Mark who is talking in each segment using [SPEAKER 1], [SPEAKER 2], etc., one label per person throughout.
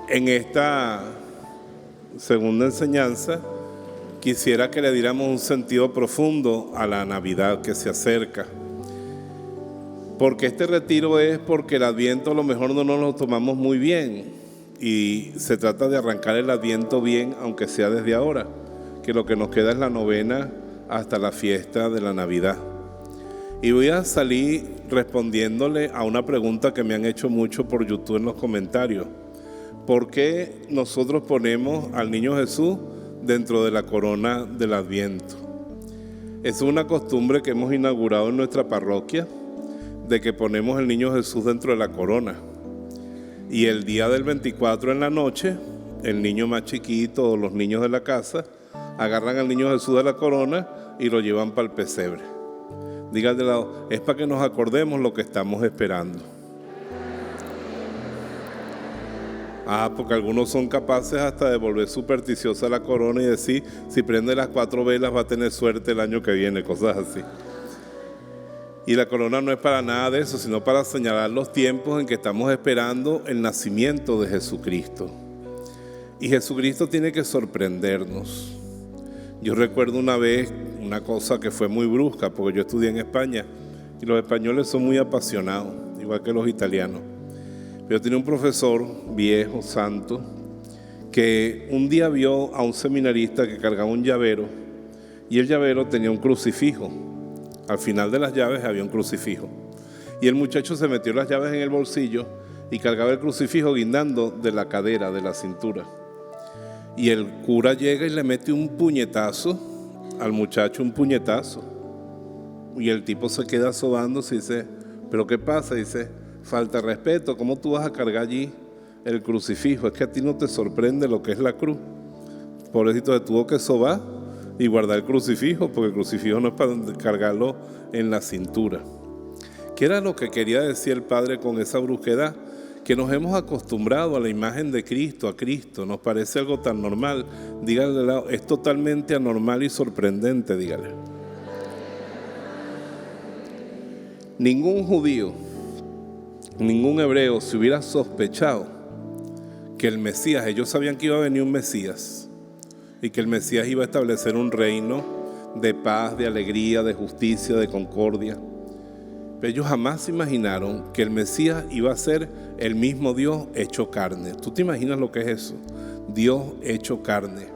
[SPEAKER 1] En esta segunda enseñanza quisiera que le diéramos un sentido profundo a la Navidad que se acerca. Porque este retiro es porque el Adviento a lo mejor no nos lo tomamos muy bien y se trata de arrancar el Adviento bien, aunque sea desde ahora, que lo que nos queda es la novena hasta la fiesta de la Navidad. Y voy a salir respondiéndole a una pregunta que me han hecho mucho por YouTube en los comentarios. ¿Por qué nosotros ponemos al niño Jesús dentro de la corona del Adviento? Es una costumbre que hemos inaugurado en nuestra parroquia, de que ponemos el niño Jesús dentro de la corona. Y el día del 24 en la noche, el niño más chiquito o los niños de la casa agarran al niño Jesús de la corona y lo llevan para el pesebre. Digan de lado, es para que nos acordemos lo que estamos esperando. Porque algunos son capaces hasta de volver supersticiosa la corona y decir, si prende las 4 velas va a tener suerte el año que viene, cosas así. Y la corona no es para nada de eso, sino para señalar los tiempos en que estamos esperando el nacimiento de Jesucristo. Y Jesucristo tiene que sorprendernos. Yo recuerdo una vez una cosa que fue muy brusca, porque yo estudié en España y los españoles son muy apasionados, igual que los italianos. Yo tenía un profesor viejo, santo, que un día vio a un seminarista que cargaba un llavero y el llavero tenía un crucifijo. Al final de las llaves había un crucifijo. Y el muchacho se metió las llaves en el bolsillo y cargaba el crucifijo guindando de la cadera, de la cintura. Y el cura llega y le mete un puñetazo al muchacho, un puñetazo. Y el tipo se queda sobándose y dice, ¿pero qué pasa? Dice, falta de respeto, ¿cómo tú vas a cargar allí el crucifijo? Es que a ti no te sorprende lo que es la cruz. Pobrecito, se tuvo que sobar y guardar el crucifijo, porque el crucifijo no es para cargarlo en la cintura. ¿Qué era lo que quería decir el Padre con esa brusquedad? Que nos hemos acostumbrado a la imagen de Cristo, a Cristo, nos parece algo tan normal. Dígale al lado, es totalmente anormal y sorprendente, dígale. Ningún judío, ningún hebreo se hubiera sospechado que el Mesías, ellos sabían que iba a venir un Mesías y que el Mesías iba a establecer un reino de paz, de alegría, de justicia, de concordia. Pero ellos jamás se imaginaron que el Mesías iba a ser el mismo Dios hecho carne. ¿Tú te imaginas lo que es eso? Dios hecho carne.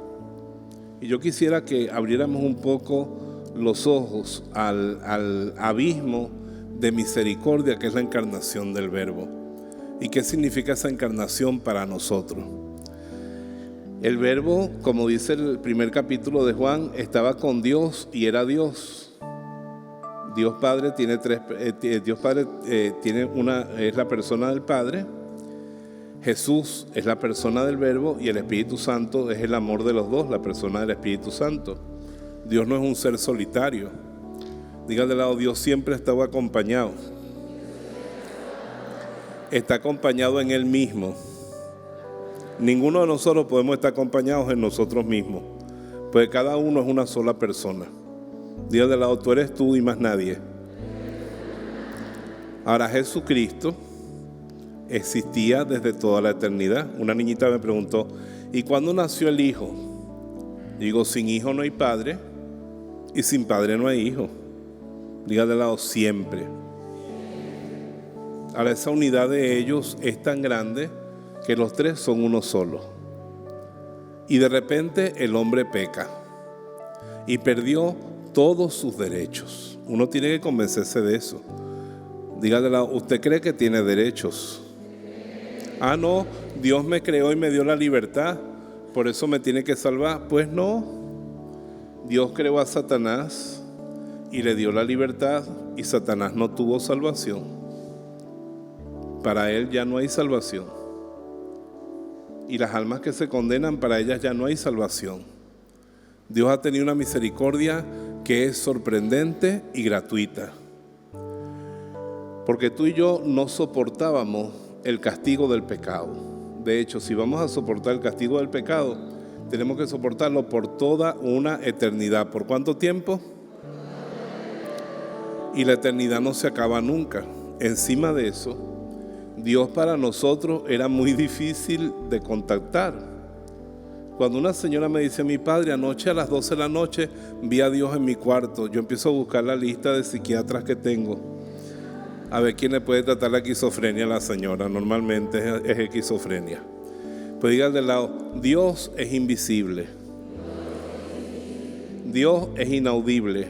[SPEAKER 1] Y yo quisiera que abriéramos un poco los ojos al abismo de misericordia que es la encarnación del Verbo. ¿Y qué significa esa encarnación para nosotros? El Verbo, como dice el primer capítulo de Juan, estaba con Dios y era Dios. Dios Padre tiene es la persona del Padre, Jesús es la persona del Verbo y el Espíritu Santo es el amor de los dos, la persona del Espíritu Santo. Dios no es un ser solitario. Dígale al lado, Dios siempre estaba acompañado. Está acompañado en Él mismo. Ninguno de nosotros podemos estar acompañados en nosotros mismos, pues cada uno es una sola persona. Dígale al lado, tú eres tú y más nadie. Ahora, Jesucristo existía desde toda la eternidad. Una niñita me preguntó, ¿y cuándo nació el Hijo? Digo, sin Hijo no hay Padre y sin Padre no hay Hijo. Dígale al lado, siempre. Ahora, esa unidad de ellos es tan grande que los tres son uno solo. Y de repente el hombre peca y perdió todos sus derechos. Uno tiene que convencerse de eso. Dígale, ¿usted cree que tiene derechos? No, Dios me creó y me dio la libertad, por eso me tiene que salvar. Pues no, Dios creó a Satanás y le dio la libertad y Satanás no tuvo salvación. Para él ya no hay salvación. Y las almas que se condenan, para ellas ya no hay salvación. Dios ha tenido una misericordia que es sorprendente y gratuita. Porque tú y yo no soportábamos el castigo del pecado. De hecho, si vamos a soportar el castigo del pecado, tenemos que soportarlo por toda una eternidad. ¿Por cuánto tiempo? Y la eternidad no se acaba nunca. Encima de eso, Dios para nosotros era muy difícil de contactar. Cuando una señora me dice: mi padre, anoche a las 12 de la noche vi a Dios en mi cuarto, yo empiezo a buscar la lista de psiquiatras que tengo, a ver quién le puede tratar la esquizofrenia a la señora. Normalmente es esquizofrenia. Pues diga al de lado: Dios es invisible, Dios es inaudible,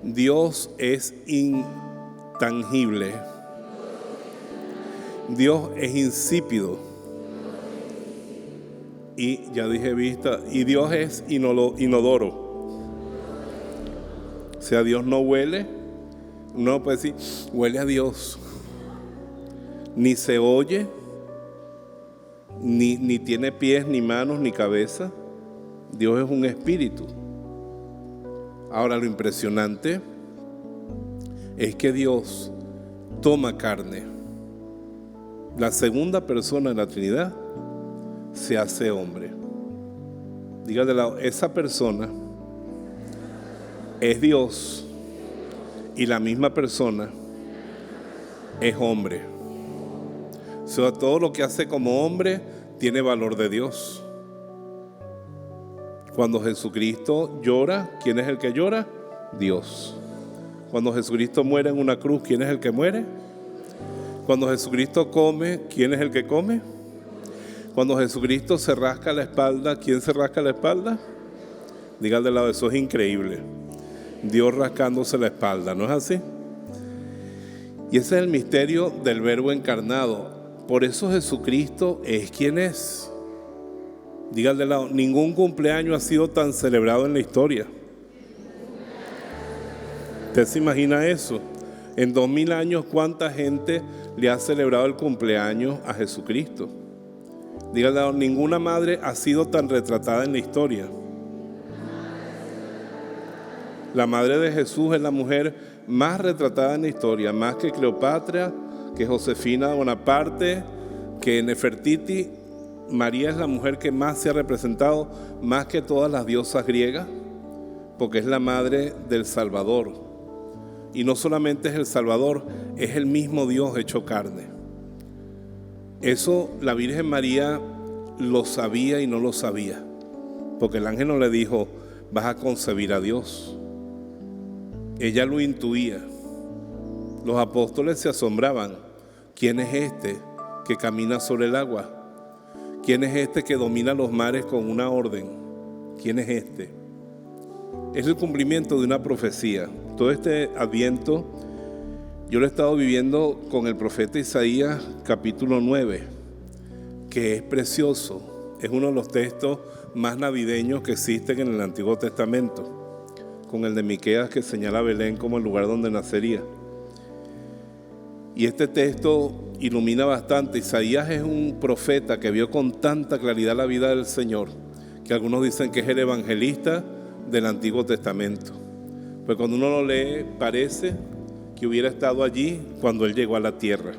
[SPEAKER 1] Dios es intangible, Dios es insípido, y ya dije vista, y Dios es inodoro. O sea, Dios no huele. Uno puede decir: huele a Dios. Ni se oye, ni tiene pies, ni manos, ni cabeza. Dios es un espíritu. Ahora, lo impresionante es que Dios toma carne. La segunda persona de la Trinidad se hace hombre. Diga de lado: esa persona es Dios y la misma persona es hombre. O sea, todo lo que hace como hombre tiene valor de Dios. Cuando Jesucristo llora, ¿quién es el que llora? Dios. Cuando Jesucristo muere en una cruz, ¿quién es el que muere? Cuando Jesucristo come, ¿quién es el que come? Cuando Jesucristo se rasca la espalda, ¿quién se rasca la espalda? Diga de lado: eso es increíble. Dios rascándose la espalda, ¿no es así? Y ese es el misterio del Verbo encarnado. Por eso Jesucristo es quien es. Diga de lado: ningún cumpleaños ha sido tan celebrado en la historia. ¿Usted se imagina eso? En 2000 años, ¿cuánta gente le ha celebrado el cumpleaños a Jesucristo? Diga de lado: ninguna madre ha sido tan retratada en la historia. La madre de Jesús es la mujer más retratada en la historia, más que Cleopatra, que Josefina Bonaparte, que Nefertiti. María es la mujer que más se ha representado, más que todas las diosas griegas, porque es la madre del Salvador. Y no solamente es el Salvador, es el mismo Dios hecho carne. Eso la Virgen María lo sabía y no lo sabía, porque el ángel no le dijo: vas a concebir a Dios. Ella lo intuía. Los apóstoles se asombraban: ¿quién es este que camina sobre el agua? ¿Quién es este que domina los mares con una orden? ¿Quién es este? Es el cumplimiento de una profecía. Todo este Adviento yo lo he estado viviendo con el profeta Isaías, capítulo 9, que es precioso. Es uno de los textos más navideños que existen en el Antiguo Testamento, con el de Miqueas, que señala a Belén como el lugar donde nacería. Y este texto ilumina bastante. Isaías es un profeta que vio con tanta claridad la vida del Señor, que algunos dicen que es el evangelista del Antiguo Testamento. Pues cuando uno lo lee, parece que hubiera estado allí cuando Él llegó a la tierra.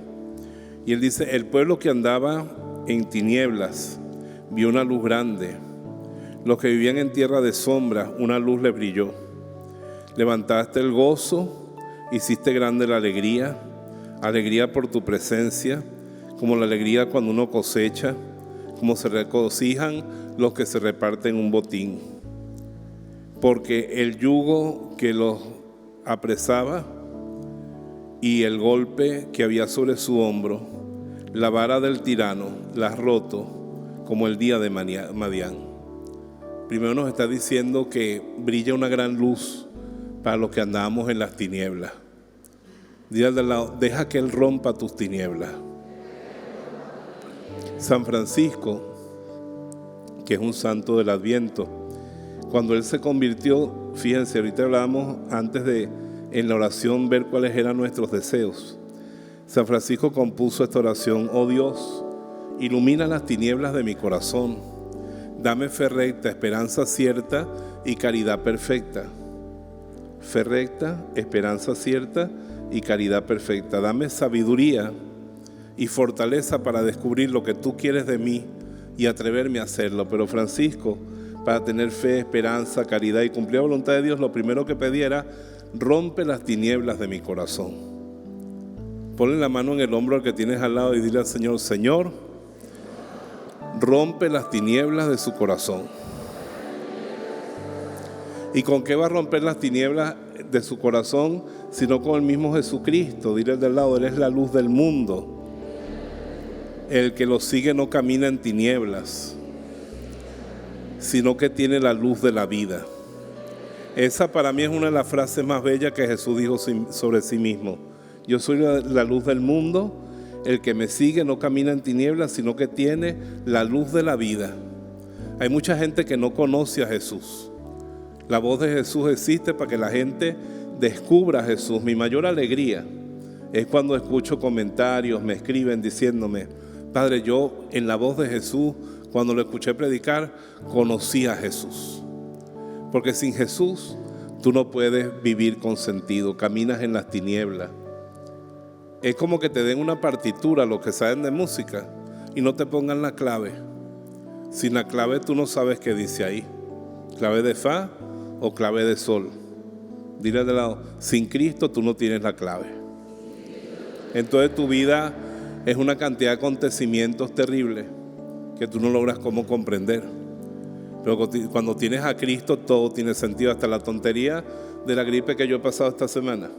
[SPEAKER 1] Y Él dice: el pueblo que andaba en tinieblas vio una luz grande. Los que vivían en tierra de sombra, una luz les brilló. Levantaste el gozo, hiciste grande la alegría por tu presencia, como la alegría cuando uno cosecha, como se regocijan los que se reparten un botín. Porque el yugo que los apresaba y el golpe que había sobre su hombro, la vara del tirano la has roto como el día de Madián. Primero nos está diciendo que brilla una gran luz para los que andamos en las tinieblas. Dile al lado: deja que Él rompa tus tinieblas. San Francisco, que es un santo del Adviento, cuando él se convirtió, fíjense, ahorita hablábamos antes de en la oración ver cuáles eran nuestros deseos. San Francisco compuso esta oración: oh Dios, ilumina las tinieblas de mi corazón, dame fe recta, esperanza cierta y caridad perfecta. Fe recta, esperanza cierta y caridad perfecta. Dame sabiduría y fortaleza para descubrir lo que tú quieres de mí y atreverme a hacerlo. Pero Francisco, para tener fe, esperanza, caridad y cumplir la voluntad de Dios, lo primero que pedía era: rompe las tinieblas de mi corazón. Ponle la mano en el hombro al que tienes al lado y dile al Señor: Señor, rompe las tinieblas de su corazón. ¿Y con qué va a romper las tinieblas de su corazón? Sino con el mismo Jesucristo. Dile al de al lado: Él es la luz del mundo. El que lo sigue no camina en tinieblas, sino que tiene la luz de la vida. Esa para mí es una de las frases más bellas que Jesús dijo sobre sí mismo. Yo soy la luz del mundo, el que me sigue no camina en tinieblas, sino que tiene la luz de la vida. Hay mucha gente que no conoce a Jesús. La voz de Jesús existe para que la gente descubra a Jesús. Mi mayor alegría es cuando escucho comentarios, me escriben diciéndome: Padre, yo en la voz de Jesús, cuando lo escuché predicar, conocí a Jesús. Porque sin Jesús tú no puedes vivir con sentido, caminas en las tinieblas. Es como que te den una partitura, los que saben de música, y no te pongan la clave. Sin la clave tú no sabes qué dice ahí, clave de fa o clave de sol. Dile de lado: sin Cristo tú no tienes la clave. Entonces tu vida es una cantidad de acontecimientos terribles que tú no logras cómo comprender. Pero cuando tienes a Cristo todo tiene sentido, hasta la tontería de la gripe que yo he pasado esta semana.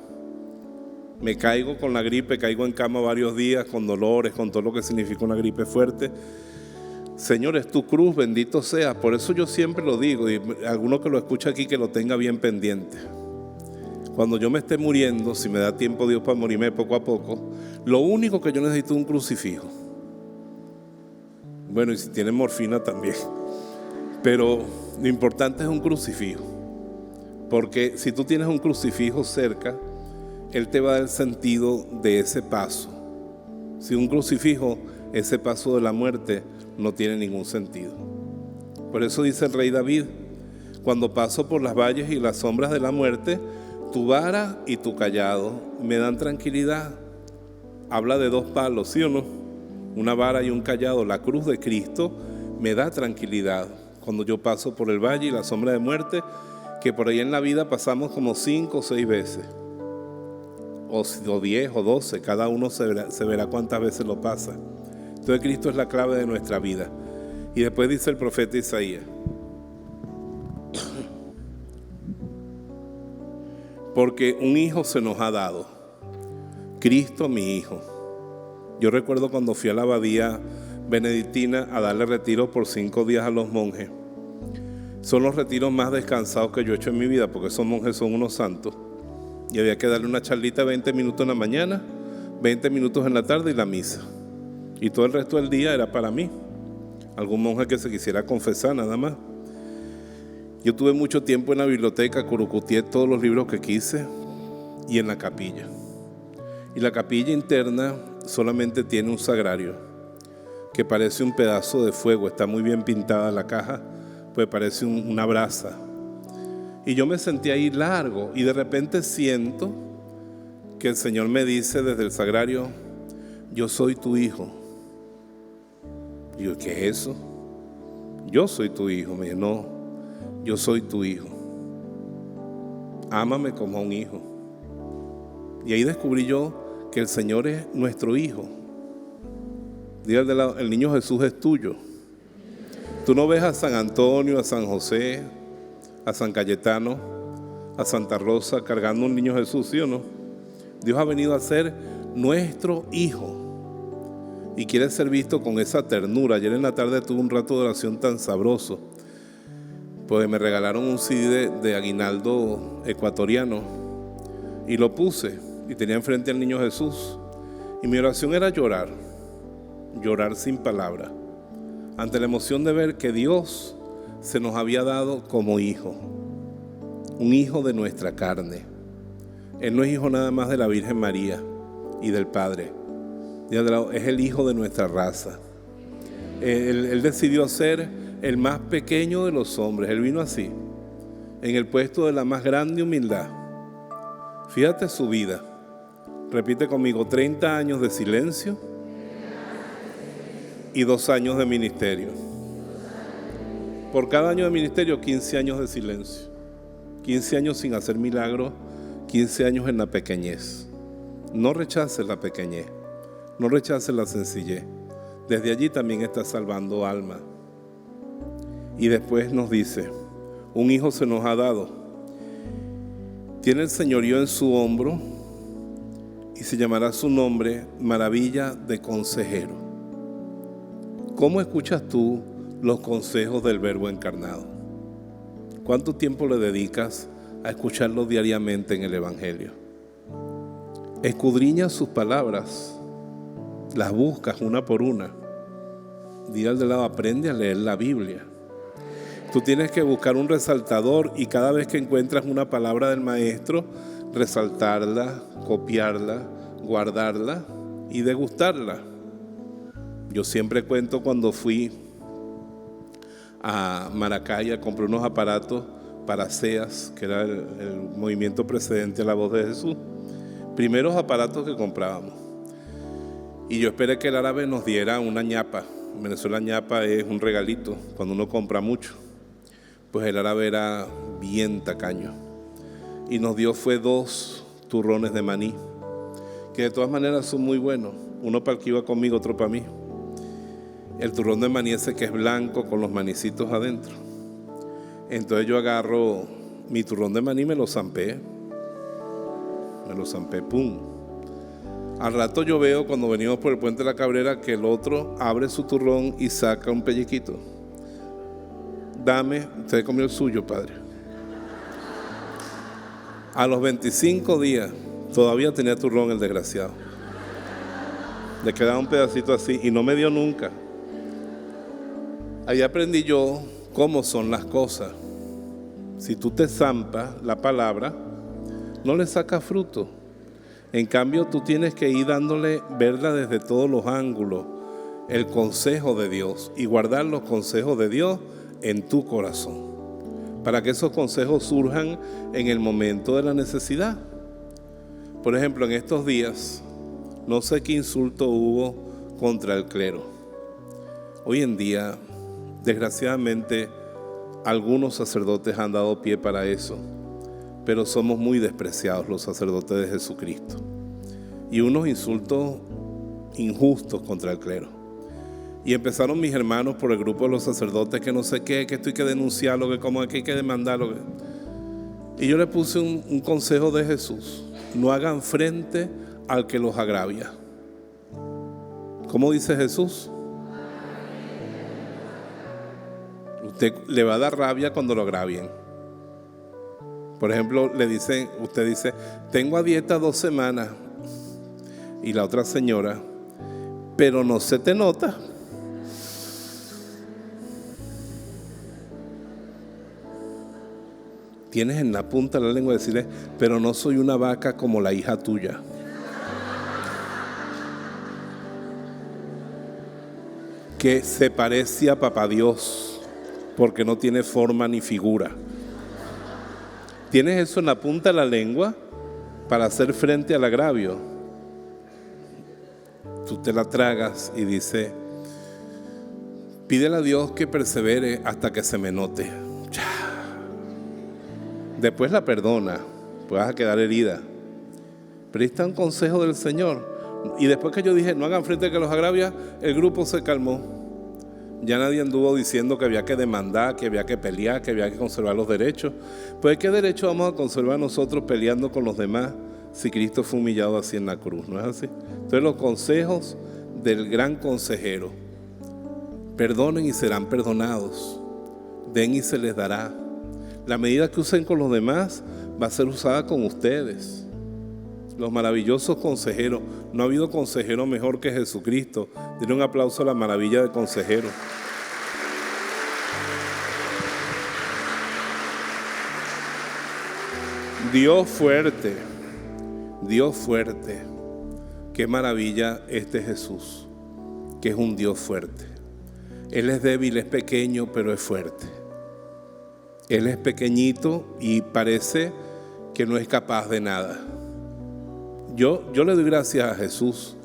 [SPEAKER 1] Me caigo con la gripe, caigo en cama varios días con dolores, con todo lo que significa una gripe fuerte. Señor, es tu cruz, bendito seas. Por eso yo siempre lo digo, y alguno que lo escucha aquí que lo tenga bien pendiente. Cuando yo me esté muriendo, si me da tiempo Dios para morirme poco a poco, lo único que yo necesito es un crucifijo. Bueno, y si tiene morfina también. Pero lo importante es un crucifijo. Porque si tú tienes un crucifijo cerca, Él te va a dar el sentido de ese paso. Sin un crucifijo, ese paso de la muerte no tiene ningún sentido. Por eso dice el rey David: cuando paso por las valles y las sombras de la muerte, tu vara y tu cayado me dan tranquilidad. Habla de dos palos, ¿sí o no? Una vara y un cayado. La cruz de Cristo me da tranquilidad cuando yo paso por el valle y la sombra de muerte, que por ahí en la vida pasamos como 5 o 6 veces, o 10 o 12, cada uno se verá cuántas veces lo pasa. Entonces Cristo es la clave de nuestra vida. Y después dice el profeta Isaías: porque un hijo se nos ha dado, Cristo mi hijo. Yo recuerdo cuando fui a la abadía benedictina a darle retiro por 5 días a los monjes. Son los retiros más descansados que yo he hecho en mi vida, porque esos monjes son unos santos. Y había que darle una charlita 20 minutos en la mañana, 20 minutos en la tarde y la misa. Y todo el resto del día era para mí. Algún monje que se quisiera confesar nada más. Yo tuve mucho tiempo en la biblioteca, curucutié todos los libros que quise, y en la capilla. Y la capilla interna solamente tiene un sagrario que parece un pedazo de fuego. Está muy bien pintada la caja, pues parece una brasa. Y yo me sentí ahí largo, y de repente siento que el Señor me dice desde el sagrario: yo soy tu hijo. Y yo: ¿qué es eso? Yo soy tu hijo. Me dice: no, yo soy tu hijo. Ámame como a un hijo. Y ahí descubrí yo que el Señor es nuestro hijo. Diga de lado: el niño Jesús es tuyo. Tú no ves a San Antonio, a San José, a San Cayetano, a Santa Rosa cargando un niño Jesús, ¿sí o no? Dios ha venido a ser nuestro hijo y quiere ser visto con esa ternura. Ayer en la tarde tuve un rato de oración tan sabroso, pues me regalaron un CD de aguinaldo ecuatoriano y lo puse y tenía enfrente al niño Jesús, y mi oración era llorar sin palabras, ante la emoción de ver que Dios se nos había dado como hijo, un hijo de nuestra carne. Él no es hijo nada más de la Virgen María y del Padre, es el hijo de nuestra raza. Él decidió ser el más pequeño de los hombres. Él vino así, en el puesto de la más grande humildad. Fíjate su vida. Repite conmigo: 30 años de silencio y 2 años de ministerio. Por cada año de ministerio, 15 años de silencio. 15 años sin hacer milagros, 15 años en la pequeñez. No rechaces la pequeñez, no rechaces la sencillez. Desde allí también estás salvando almas. Y después nos dice, un hijo se nos ha dado. Tiene el señorío en su hombro y se llamará su nombre Maravilla de Consejero. ¿Cómo escuchas tú los consejos del Verbo encarnado? ¿Cuánto tiempo le dedicas a escucharlo diariamente en el Evangelio? Escudriñas sus palabras, las buscas una por una. Dile al de lado, aprende a leer la Biblia. Tú tienes que buscar un resaltador y cada vez que encuentras una palabra del maestro, resaltarla, copiarla, guardarla y degustarla. Yo siempre cuento cuando fui a Maracay, compré unos aparatos para SEAS, que era el movimiento precedente a La Voz de Jesús. Primeros aparatos que comprábamos. Y yo esperé que el árabe nos diera una ñapa. En Venezuela ñapa es un regalito cuando uno compra mucho. Pues el árabe era bien tacaño y nos dio fue 2 turrones de maní, que de todas maneras son muy buenos, uno para el que iba conmigo, otro para mí. El turrón de maní ese que es blanco con los manicitos adentro. Entonces yo agarro mi turrón de maní, me lo zampé, pum. Al rato yo veo cuando venimos por el puente de la Cabrera que el otro abre su turrón y saca un pellequito. Dame, usted comió el suyo, padre. A los 25 días todavía tenía turrón el desgraciado. Le quedaba un pedacito así y no me dio nunca. Ahí aprendí yo cómo son las cosas. Si tú te zampas la palabra, no le sacas fruto. En cambio, tú tienes que ir dándole, verla desde todos los ángulos, el consejo de Dios y guardar los consejos de Dios en tu corazón, para que esos consejos surjan en el momento de la necesidad. Por ejemplo, en estos días, no sé qué insulto hubo contra el clero. Hoy en día, desgraciadamente, algunos sacerdotes han dado pie para eso, pero somos muy despreciados los sacerdotes de Jesucristo. Y unos insultos injustos contra el clero. Y empezaron mis hermanos por el grupo de los sacerdotes que no sé qué, que esto hay que denunciarlo, que como que hay que demandarlo. Y yo le puse un consejo de Jesús: no hagan frente al que los agravia. ¿Cómo dice Jesús? Usted le va a dar rabia cuando lo agravien. Por ejemplo, usted dice, tengo a dieta 2 semanas. Y la otra señora, pero no se te nota. Tienes en la punta de la lengua decirle, pero no soy una vaca como la hija tuya. Que se parece a papá Dios, porque no tiene forma ni figura. Tienes eso en la punta de la lengua para hacer frente al agravio. Tú te la tragas y dice, pídele a Dios que persevere hasta que se me note. Después la perdona, pues vas a quedar herida. Pero ahí está un consejo del Señor. Y después que yo dije, no hagan frente a que los agravia, el grupo se calmó. Ya nadie anduvo diciendo que había que demandar, que había que pelear, que había que conservar los derechos. Pues ¿qué derecho vamos a conservar nosotros peleando con los demás si Cristo fue humillado así en la cruz? ¿No es así? Entonces los consejos del gran consejero: perdonen y serán perdonados, den y se les dará. La medida que usen con los demás va a ser usada con ustedes. Los maravillosos consejeros. No ha habido consejero mejor que Jesucristo. Denle un aplauso a la maravilla de consejero. Dios fuerte. Dios fuerte. Qué maravilla este Jesús, que es un Dios fuerte. Él es débil, es pequeño, pero es fuerte. Él es pequeñito y parece que no es capaz de nada. Yo le doy gracias a Jesús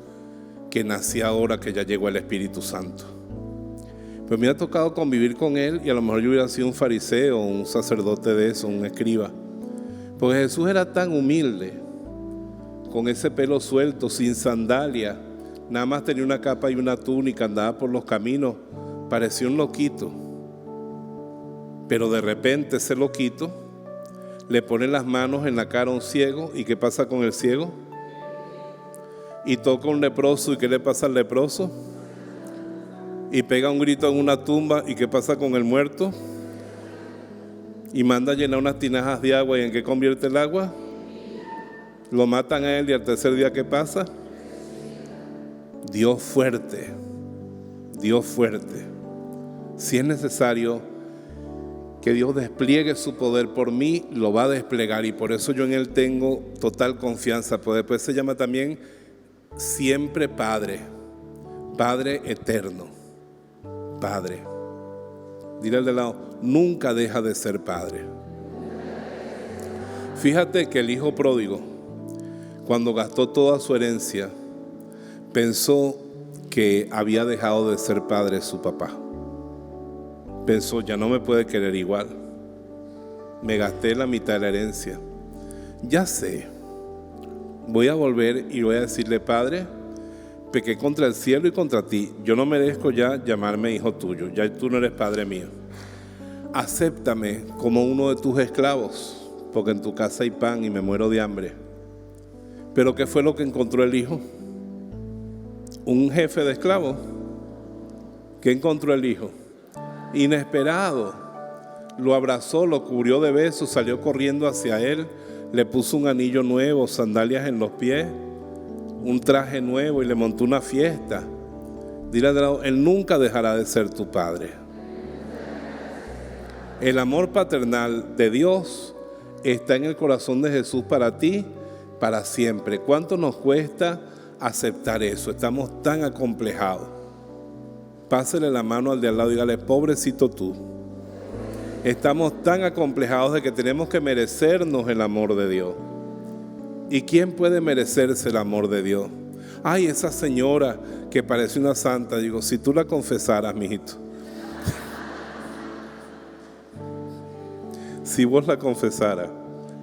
[SPEAKER 1] que nací ahora, que ya llegó el Espíritu Santo. Pues me ha tocado convivir con Él y a lo mejor yo hubiera sido un fariseo, un sacerdote de eso, un escriba. Porque Jesús era tan humilde con ese pelo suelto, sin sandalia, nada más tenía una capa y una túnica, andaba por los caminos, parecía un loquito. Pero de repente ese loquito le pone las manos en la cara a un ciego. ¿Y qué pasa con el ciego? Y toca a un leproso. ¿Y qué le pasa al leproso? Y pega un grito en una tumba. ¿Y qué pasa con el muerto? Y manda a llenar unas tinajas de agua. ¿Y en qué convierte el agua? Lo matan a él. ¿Y al tercer día qué pasa? Dios fuerte. Dios fuerte. Si es necesario que Dios despliegue su poder por mí, lo va a desplegar, y por eso yo en Él tengo total confianza. Pues después se llama también siempre Padre, Padre eterno, Padre. Dile al de lado, nunca deja de ser Padre. Fíjate que el hijo pródigo, cuando gastó toda su herencia, pensó que había dejado de ser padre su papá. Pensó, ya no me puede querer igual. Me gasté la mitad de la herencia. Ya sé, voy a volver y voy a decirle, Padre, pequé contra el cielo y contra ti. Yo no merezco ya llamarme hijo tuyo. Ya tú no eres padre mío. Acéptame como uno de tus esclavos, porque en tu casa hay pan y me muero de hambre. Pero ¿qué fue lo que encontró el hijo? Un jefe de esclavos. ¿Qué encontró el hijo? Inesperado, lo abrazó, lo cubrió de besos, salió corriendo hacia él, le puso un anillo nuevo, sandalias en los pies, un traje nuevo y le montó una fiesta. Dile al lado, Él nunca dejará de ser tu padre. El amor paternal de Dios está en el corazón de Jesús para ti, para siempre. ¿Cuánto nos cuesta aceptar eso? Estamos tan acomplejados. Pásele la mano al de al lado y dígale, pobrecito tú. Estamos tan acomplejados de que tenemos que merecernos el amor de Dios. ¿Y quién puede merecerse el amor de Dios? Ay, esa señora que parece una santa. Digo, si tú la confesaras, mijito. Si vos la confesaras,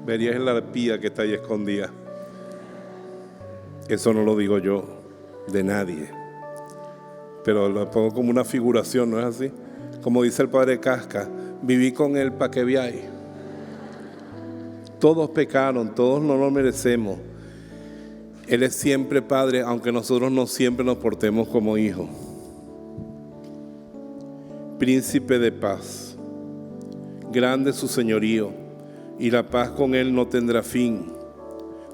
[SPEAKER 1] verías la arpía que está ahí escondida. Eso no lo digo yo, de nadie. Pero lo pongo como una figuración, ¿no es así? Como dice el padre Casca, viví con Él para que veáis. Todos pecaron, todos no lo merecemos. Él es siempre Padre, aunque nosotros no siempre nos portemos como hijos. Príncipe de paz, grande su señorío, y la paz con Él no tendrá fin,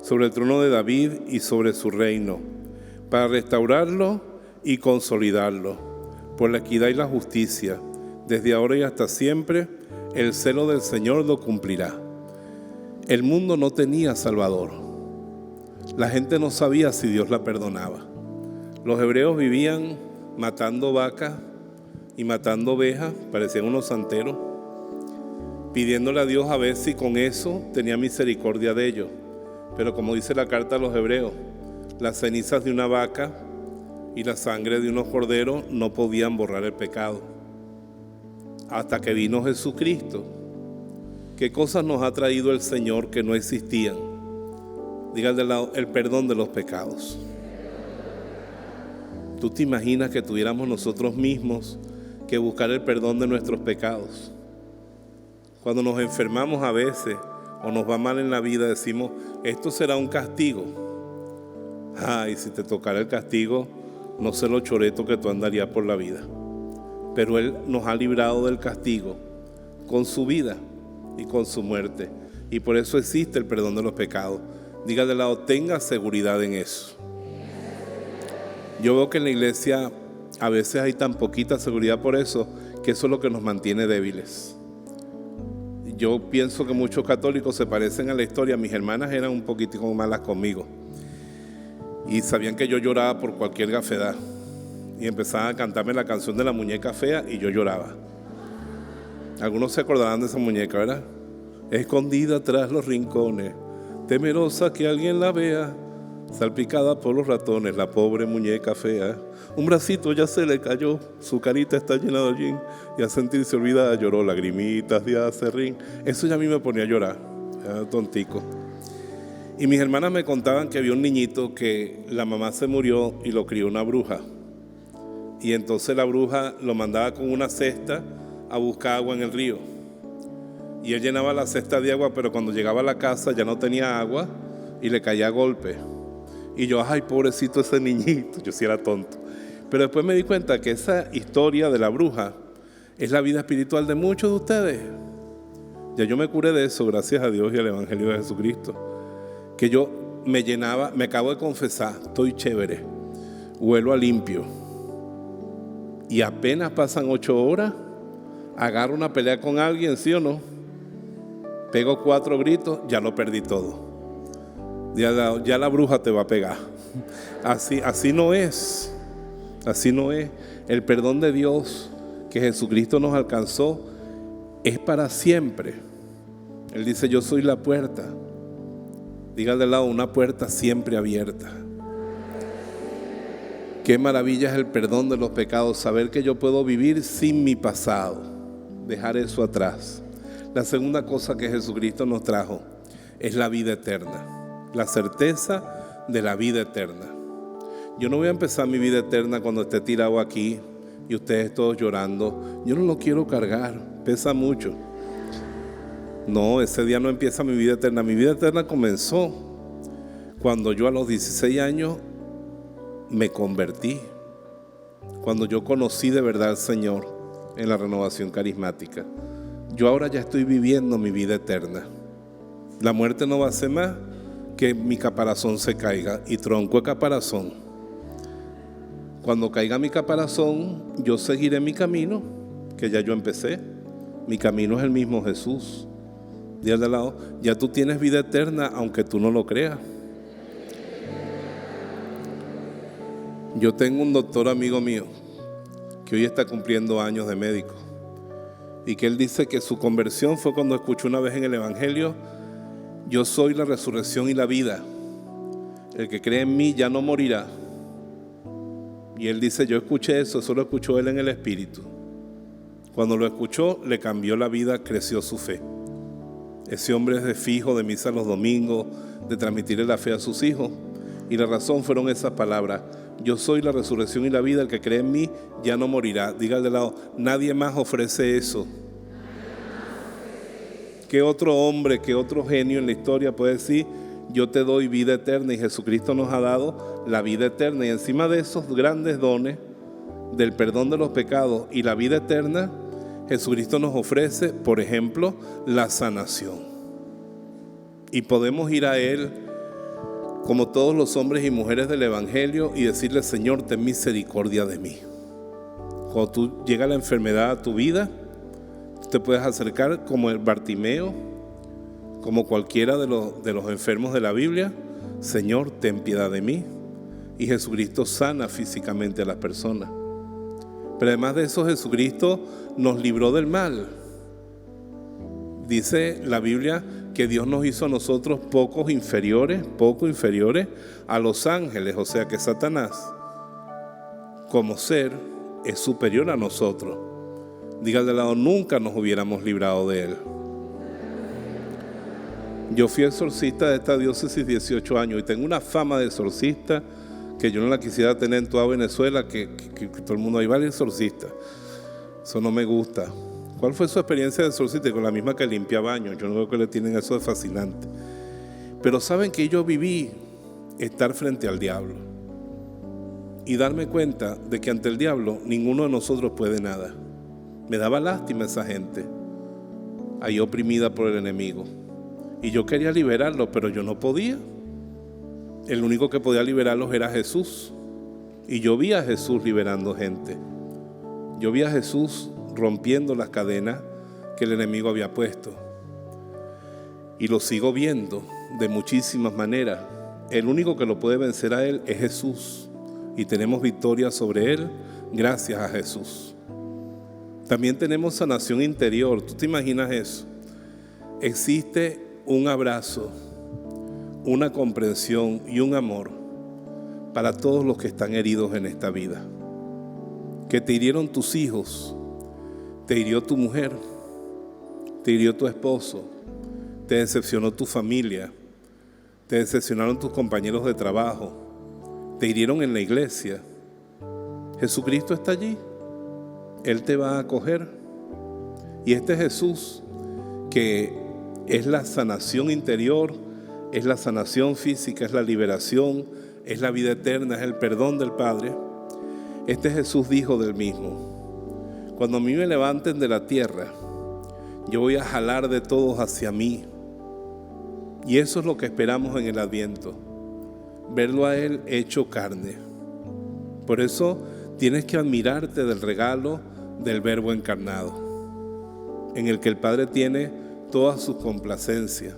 [SPEAKER 1] sobre el trono de David y sobre su reino, para restaurarlo y consolidarlo, por la equidad y la justicia, desde ahora y hasta siempre. El celo del Señor lo cumplirá. El mundo no tenía Salvador. La gente no sabía si Dios la perdonaba. Los hebreos vivían matando vacas y matando ovejas, parecían unos santeros, pidiéndole a Dios a ver si con eso tenía misericordia de ellos. Pero como dice la carta a los hebreos, las cenizas de una vaca y la sangre de unos corderos no podían borrar el pecado. Hasta que vino Jesucristo. ¿Qué cosas nos ha traído el Señor que no existían? Diga al de lado, el perdón de los pecados. ¿Tú te imaginas que tuviéramos nosotros mismos que buscar el perdón de nuestros pecados? Cuando nos enfermamos a veces o nos va mal en la vida, decimos, esto será un castigo. Ay, si te tocara el castigo, no sé lo choreto que tú andarías por la vida. Pero Él nos ha librado del castigo con su vida y con su muerte. Y por eso existe el perdón de los pecados. Diga de lado, tenga seguridad en eso. Yo veo que en la iglesia a veces hay tan poquita seguridad por eso, que eso es lo que nos mantiene débiles. Yo pienso que muchos católicos se parecen a la historia. Mis hermanas eran un poquitico malas conmigo y sabían que yo lloraba por cualquier gafedad y empezaban a cantarme la canción de la muñeca fea y yo lloraba. Algunos se acordarán de esa muñeca, ¿verdad? Escondida tras los rincones, temerosa que alguien la vea, salpicada por los ratones, la pobre muñeca fea. Un bracito ya se le cayó, su carita está llena de hollín, y al sentirse olvidada lloró lagrimitas de acerrín. Eso ya a mí me ponía a llorar, era tontico. Y mis hermanas me contaban que había un niñito que la mamá se murió y lo crió una bruja. Y entonces la bruja lo mandaba con una cesta a buscar agua en el río. Y él llenaba la cesta de agua, pero cuando llegaba a la casa ya no tenía agua y le caía a golpe. Y yo, ay, pobrecito ese niñito, yo sí era tonto. Pero después me di cuenta que esa historia de la bruja es la vida espiritual de muchos de ustedes. Ya yo me curé de eso, gracias a Dios y al Evangelio de Jesucristo. Que yo me llenaba, me acabo de confesar, estoy chévere, huelo a limpio. Y apenas pasan 8 horas, agarro una pelea con alguien, ¿sí o no? Pego 4 gritos, ya lo perdí todo. Ya la bruja te va a pegar. Así no es. Así no es. El perdón de Dios que Jesucristo nos alcanzó es para siempre. Él dice, yo soy la puerta. Dígale al lado, una puerta siempre abierta. Qué maravilla es el perdón de los pecados, saber que yo puedo vivir sin mi pasado, dejar eso atrás. La segunda cosa que Jesucristo nos trajo es la vida eterna, la certeza de la vida eterna. Yo no voy a empezar mi vida eterna cuando esté tirado aquí y ustedes todos llorando. Yo no lo quiero cargar, pesa mucho. No, ese día no empieza mi vida eterna. Mi vida eterna comenzó cuando yo a los 16 años me convertí, cuando yo conocí de verdad al Señor en la renovación carismática. Yo ahora ya estoy viviendo mi vida eterna. La muerte no va a ser más que mi caparazón se caiga, y tronco de caparazón. Cuando caiga mi caparazón, yo seguiré mi camino, que ya yo empecé. Mi camino es el mismo Jesús. Dígale al lado, ya tú tienes vida eterna, aunque tú no lo creas. Yo tengo un doctor amigo mío que hoy está cumpliendo años de médico, y que él dice que su conversión fue cuando escuchó una vez en el Evangelio: yo soy la resurrección y la vida, el que cree en mí ya no morirá. Y él dice, yo escuché eso lo escuchó él en el Espíritu. Cuando lo escuchó, le cambió la vida, creció su fe. Ese hombre es de fijo, de misa los domingos, de transmitirle la fe a sus hijos, y la razón fueron esas palabras: yo soy la resurrección y la vida, el que cree en mí ya no morirá. Dígale de lado, nadie más ofrece eso. ¿Qué otro hombre, qué otro genio en la historia puede decir, yo te doy vida eterna? Y Jesucristo nos ha dado la vida eterna. Y encima de esos grandes dones del perdón de los pecados y la vida eterna, Jesucristo nos ofrece, por ejemplo, la sanación. Y podemos ir a Él como todos los hombres y mujeres del Evangelio y decirle, Señor, ten misericordia de mí. Cuando tú llega la enfermedad a tu vida, tú te puedes acercar como el Bartimeo, como cualquiera de los enfermos de la Biblia: Señor, ten piedad de mí. Y Jesucristo sana físicamente a las personas. Pero además de eso, Jesucristo nos libró del mal. Dice la Biblia que Dios nos hizo a nosotros poco inferiores a los ángeles. O sea que Satanás, como ser, es superior a nosotros. Dígale al lado, nunca nos hubiéramos librado de él. Yo fui exorcista de esta diócesis 18 años y tengo una fama de exorcista que yo no la quisiera tener en toda Venezuela, que todo el mundo ahí va el exorcista. Eso no me gusta. ¿Cuál fue su experiencia de exorcista? Con la misma que limpia baños. Yo no veo que le tienen eso de fascinante. Pero saben que yo viví estar frente al diablo y darme cuenta de que ante el diablo ninguno de nosotros puede nada. Me daba lástima esa gente ahí oprimida por el enemigo, y yo quería liberarlos, pero yo no podía. El único que podía liberarlos era Jesús, y yo vi a Jesús liberando gente. Yo vi a Jesús rompiendo las cadenas que el enemigo había puesto, y lo sigo viendo de muchísimas maneras. El único que lo puede vencer a él es Jesús, y tenemos victoria sobre él gracias a Jesús. También tenemos sanación interior. ¿Tú te imaginas eso? Existe un abrazo, una comprensión y un amor para todos los que están heridos en esta vida. Que te hirieron tus hijos, te hirió tu mujer, te hirió tu esposo, te decepcionó tu familia, te decepcionaron tus compañeros de trabajo, te hirieron en la iglesia. Jesucristo está allí, Él te va a acoger. Y este Jesús, que es la sanación interior, es la sanación física, es la liberación, es la vida eterna, es el perdón del Padre. Este Jesús dijo del mismo: cuando a mí me levanten de la tierra, yo voy a jalar de todos hacia mí. Y eso es lo que esperamos en el Adviento, verlo a Él hecho carne. Por eso tienes que admirarte del regalo del Verbo encarnado, en el que el Padre tiene todas sus complacencias,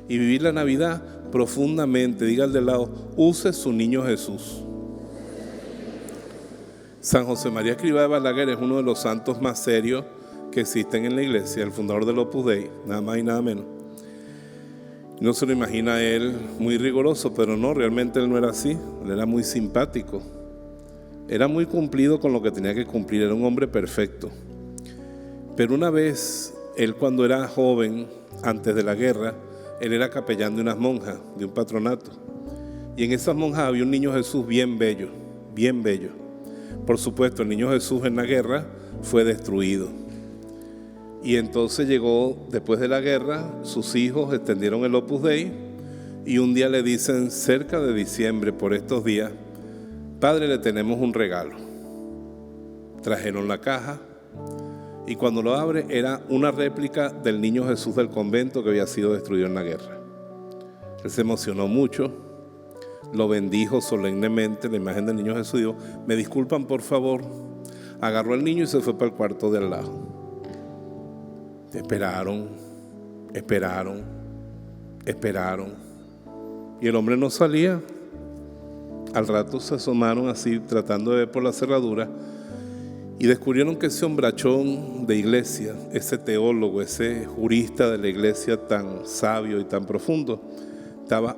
[SPEAKER 1] y vivir la Navidad profundamente. Diga al de lado: use su niño Jesús. San José María Escrivá de Balaguer es uno de los santos más serios que existen en la iglesia, el fundador del Opus Dei, nada más y nada menos. No se lo imagina a él muy riguroso, pero no, realmente él no era así. Él era muy simpático, era muy cumplido con lo que tenía que cumplir, era un hombre perfecto. Pero una vez, él cuando era joven, antes de la guerra, él era capellán de unas monjas, de un patronato. Y en esas monjas había un niño Jesús bien bello, bien bello. Por supuesto, el niño Jesús en la guerra fue destruido. Y entonces llegó, después de la guerra, sus hijos extendieron el Opus Dei, y un día le dicen, cerca de diciembre, por estos días: Padre, le tenemos un regalo. Trajeron la caja, y cuando lo abre era una réplica del niño Jesús del convento que había sido destruido en la guerra. Él se emocionó mucho, lo bendijo solemnemente, la imagen del niño Jesús, dijo: me disculpan por favor. Agarró al niño y se fue para el cuarto de al lado. Esperaron, y el hombre no salía. Al rato se asomaron así, tratando de ver por la cerradura, y descubrieron que ese hombrachón de iglesia, ese teólogo, ese jurista de la iglesia tan sabio y tan profundo, estaba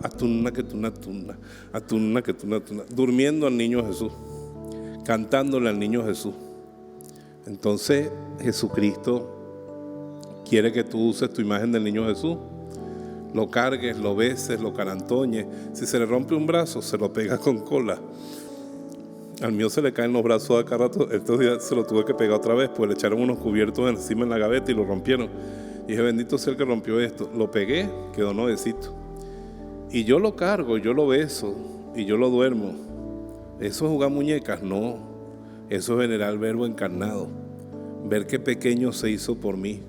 [SPEAKER 1] durmiendo al niño Jesús, cantándole al niño Jesús. Entonces Jesucristo quiere que tú uses tu imagen del niño Jesús, lo cargues, lo beses, lo carantoñes. Si se le rompe un brazo, se lo pega con cola. Al mío se le caen los brazos a cada rato. Estos días se lo tuve que pegar otra vez, pues le echaron unos cubiertos encima en la gaveta y lo rompieron. Y dije: bendito sea el que rompió esto. Lo pegué, quedó nuevecito. Y yo lo cargo, yo lo beso y yo lo duermo. ¿Eso es jugar muñecas? No. Eso es venerar al Verbo encarnado. Ver qué pequeño se hizo por mí.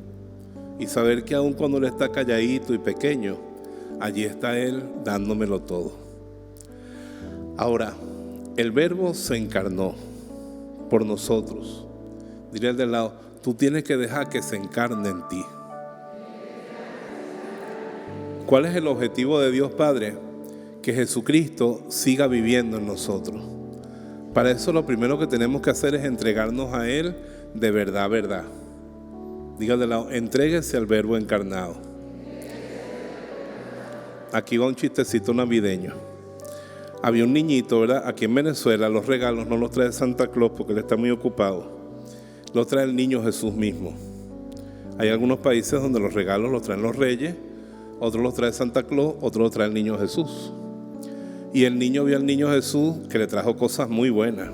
[SPEAKER 1] Y saber que aun cuando Él está calladito y pequeño, allí está Él dándomelo todo. Ahora, el Verbo se encarnó por nosotros. Diré al de al lado: tú tienes que dejar que se encarne en ti. ¿Cuál es el objetivo de Dios Padre? Que Jesucristo siga viviendo en nosotros. Para eso lo primero que tenemos que hacer es entregarnos a Él de verdad, verdad. Diga de lado: entréguese al Verbo encarnado. Aquí va un chistecito navideño. Había un niñito, ¿verdad? Aquí en Venezuela los regalos no los trae Santa Claus porque él está muy ocupado. Los trae el niño Jesús mismo. Hay algunos países donde los regalos los traen los reyes, otros los trae Santa Claus, otros los trae el niño Jesús. Y el niño vio al niño Jesús que le trajo cosas muy buenas,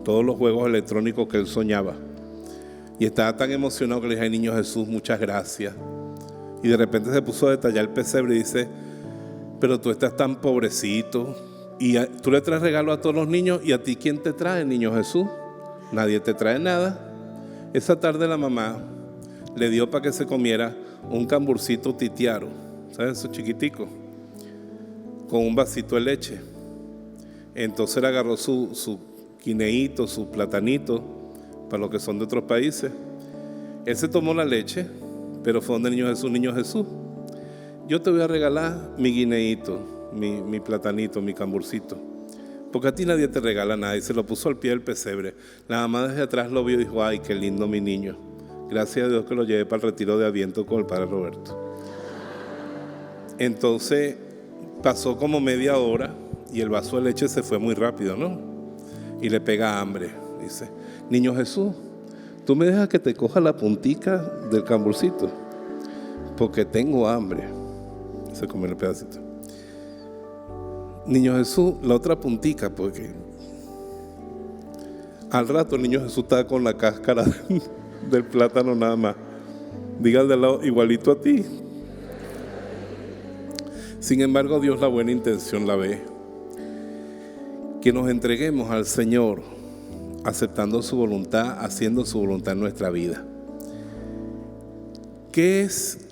[SPEAKER 1] todos los juegos electrónicos que él soñaba. Y estaba tan emocionado que le dije: ay, niño Jesús, muchas gracias. Y de repente se puso a detallar el pesebre y dice: pero tú estás tan pobrecito, y tú le traes regalo a todos los niños, ¿y a ti quién te trae, niño Jesús? Nadie te trae nada. Esa tarde la mamá le dio para que se comiera un camburcito titiaro, ¿sabes? Eso chiquitico, con un vasito de leche. Entonces él agarró su guineíto, su platanito, para los que son de otros países. Él se tomó la leche, pero fue donde el niño Jesús: niño Jesús, yo te voy a regalar mi guineíto, mi platanito, mi camburcito, porque a ti nadie te regala nada. Y se lo puso al pie del pesebre. La mamá desde atrás lo vio y dijo: ay, qué lindo mi niño. Gracias a Dios que lo llevé para el retiro de Adviento con el padre Roberto. Entonces pasó como media hora y el vaso de leche se fue muy rápido, ¿no? Y le pega hambre. Dice: niño Jesús, tú me dejas que te coja la puntica del camburcito, porque tengo hambre. Se comió el pedacito. Niño Jesús, la otra puntica, porque al rato el niño Jesús estaba con la cáscara del plátano nada más. Diga al de al lado, igualito a ti. Sin embargo, Dios la buena intención la ve. Que nos entreguemos al Señor, aceptando su voluntad, haciendo su voluntad en nuestra vida.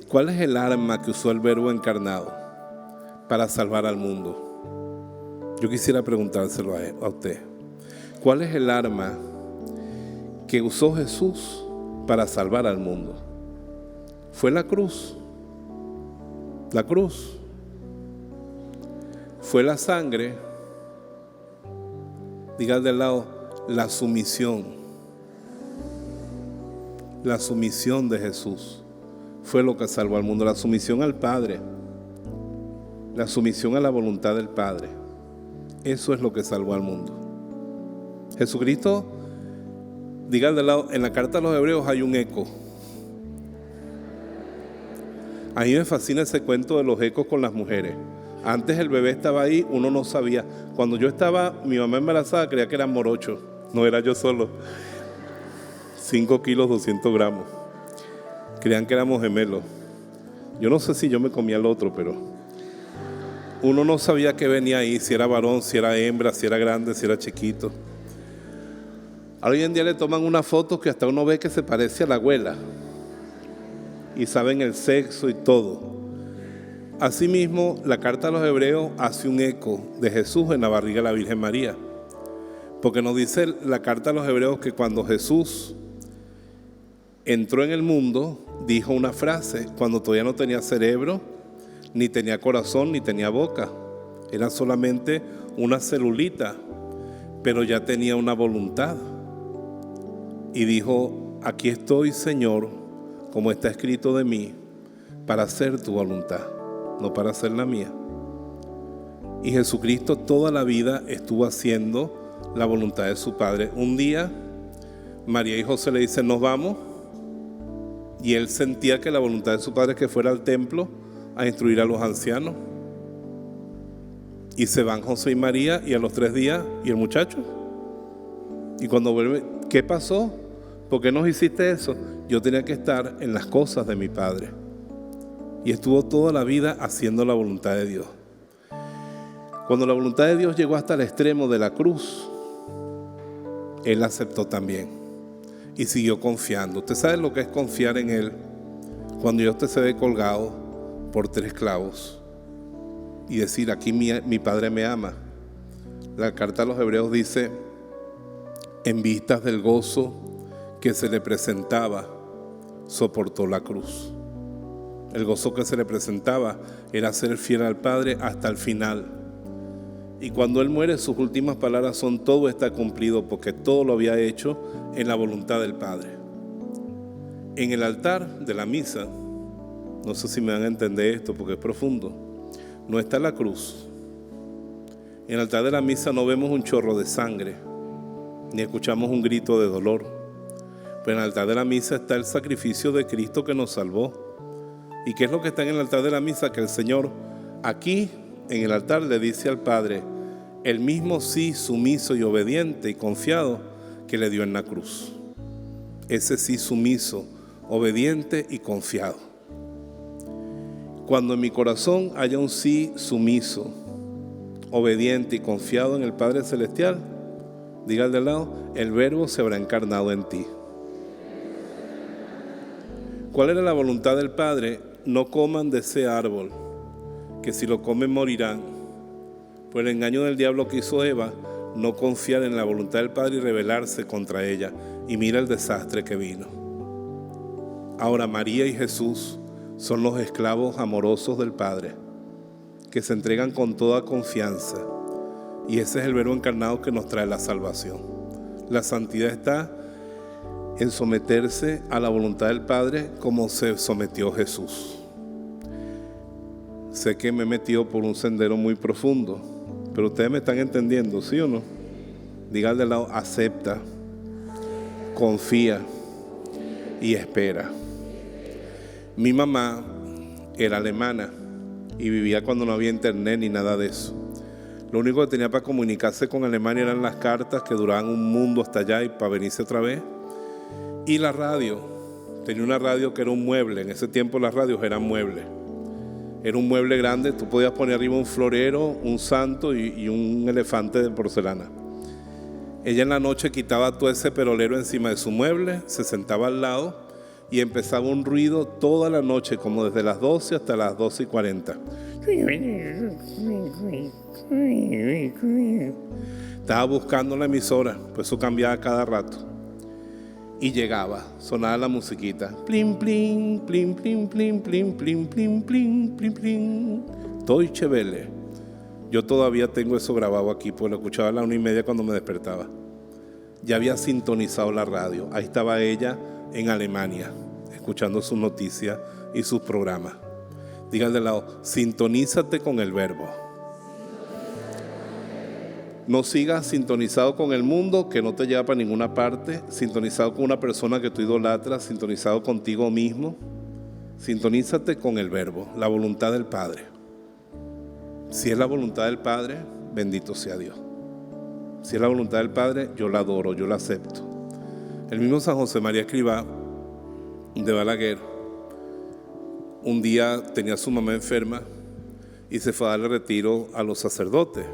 [SPEAKER 1] ¿Cuál es el arma que usó el Verbo encarnado para salvar al mundo? Yo quisiera preguntárselo a usted. ¿Cuál es el arma que usó Jesús para salvar al mundo? Fue la cruz. La cruz. Fue la sangre. Diga de lado, la sumisión. La sumisión de Jesús fue lo que salvó al mundo. La sumisión al Padre. La sumisión a la voluntad del Padre. Eso es lo que salvó al mundo. Jesucristo, diga de lado, en la carta a los Hebreos hay un eco. A mí me fascina ese cuento de los ecos con las mujeres. Antes el bebé estaba ahí, uno no sabía. Cuando yo estaba, mi mamá embarazada creía que era morocho. No era yo solo. 5 kilos, 200 gramos. Creían que éramos gemelos. Yo no sé si yo me comía el otro, pero uno no sabía qué venía ahí, si era varón, si era hembra, si era grande, si era chiquito. Hoy en día le toman una foto que hasta uno ve que se parece a la abuela. Y saben el sexo y todo. Asimismo, la carta a los Hebreos hace un eco de Jesús en la barriga de la Virgen María. Porque nos dice la carta a los Hebreos que cuando Jesús entró en el mundo, dijo una frase, cuando todavía no tenía cerebro, ni tenía corazón, ni tenía boca. Era solamente una celulita, pero ya tenía una voluntad. Y dijo, aquí estoy, Señor, como está escrito de mí, para hacer tu voluntad, no para hacer la mía. Y Jesucristo toda la vida estuvo haciendo la voluntad de su Padre. Un día, María y José le dicen, nos vamos. Y él sentía que la voluntad de su Padre es que fuera al templo a instruir a los ancianos. Y se van José y María, y a los 3 días, ¿y el muchacho? Y cuando vuelve, ¿qué pasó? ¿Por qué nos hiciste eso? Yo tenía que estar en las cosas de mi Padre. Y estuvo toda la vida haciendo la voluntad de Dios. Cuando la voluntad de Dios llegó hasta el extremo de la cruz, Él aceptó también. Y siguió confiando. ¿Usted sabe lo que es confiar en Él? Cuando ya usted se ve colgado por 3 clavos y decir, aquí mi Padre me ama. La carta a los Hebreos dice, en vistas del gozo que se le presentaba, soportó la cruz. El gozo que se le presentaba era ser fiel al Padre hasta el final. Y cuando Él muere, sus últimas palabras son, todo está cumplido, porque todo lo había hecho en la voluntad del Padre. En el altar de la misa, no sé si me van a entender esto porque es profundo, no está la cruz. En el altar de la misa no vemos un chorro de sangre, ni escuchamos un grito de dolor. Pero en el altar de la misa está el sacrificio de Cristo que nos salvó. ¿Y qué es lo que está en el altar de la misa? Que el Señor aquí en el altar le dice al Padre el mismo sí sumiso y obediente y confiado que le dio en la cruz. Ese sí sumiso, obediente y confiado. Cuando en mi corazón haya un sí sumiso, obediente y confiado en el Padre Celestial, diga al de lado, el Verbo se habrá encarnado en ti. ¿Cuál era la voluntad del Padre? No coman de ese árbol, que si lo comen morirán. Por el engaño del diablo que hizo Eva, no confiar en la voluntad del Padre y rebelarse contra ella. Y mira el desastre que vino. Ahora María y Jesús son los esclavos amorosos del Padre, que se entregan con toda confianza. Y ese es el Verbo encarnado que nos trae la salvación. La santidad está en someterse a la voluntad del Padre como se sometió Jesús. Sé que me he metido por un sendero muy profundo, pero ustedes me están entendiendo, ¿sí o no? Digan de lado, acepta, confía y espera. Mi mamá era alemana y vivía cuando no había internet ni nada de eso. Lo único que tenía para comunicarse con Alemania eran las cartas que duraban un mundo hasta allá y para venirse otra vez. Y la radio, tenía una radio que era un mueble. En ese tiempo las radios eran muebles. Era un mueble grande, tú podías poner arriba un florero, un santo y un elefante de porcelana. Ella en la noche quitaba todo ese perolero encima de su mueble, se sentaba al lado y empezaba un ruido toda la noche, como desde las 12 hasta las 12:40. Estaba buscando la emisora, pues eso cambiaba cada rato. Y llegaba, sonaba la musiquita. Plin, plin, plin, plin, plin, plin, plin, plin, plin, plin, plin. Deutsche Welle. Yo todavía tengo eso grabado aquí, pues lo escuchaba a las 1:30 cuando me despertaba. Ya había sintonizado la radio. Ahí estaba ella en Alemania, escuchando sus noticias y sus programas. Diga al de lado, sintonízate con el verbo. No sigas sintonizado con el mundo que no te lleva para ninguna parte, sintonizado con una persona que tú idolatras, sintonizado contigo mismo. Sintonízate con el verbo, la voluntad del Padre. Si es la voluntad del Padre, bendito sea Dios. Si es la voluntad del Padre, yo la adoro, yo la acepto. El mismo San José María Escrivá de Balaguer, un día tenía a su mamá enferma y se fue a darle retiro a los sacerdotes.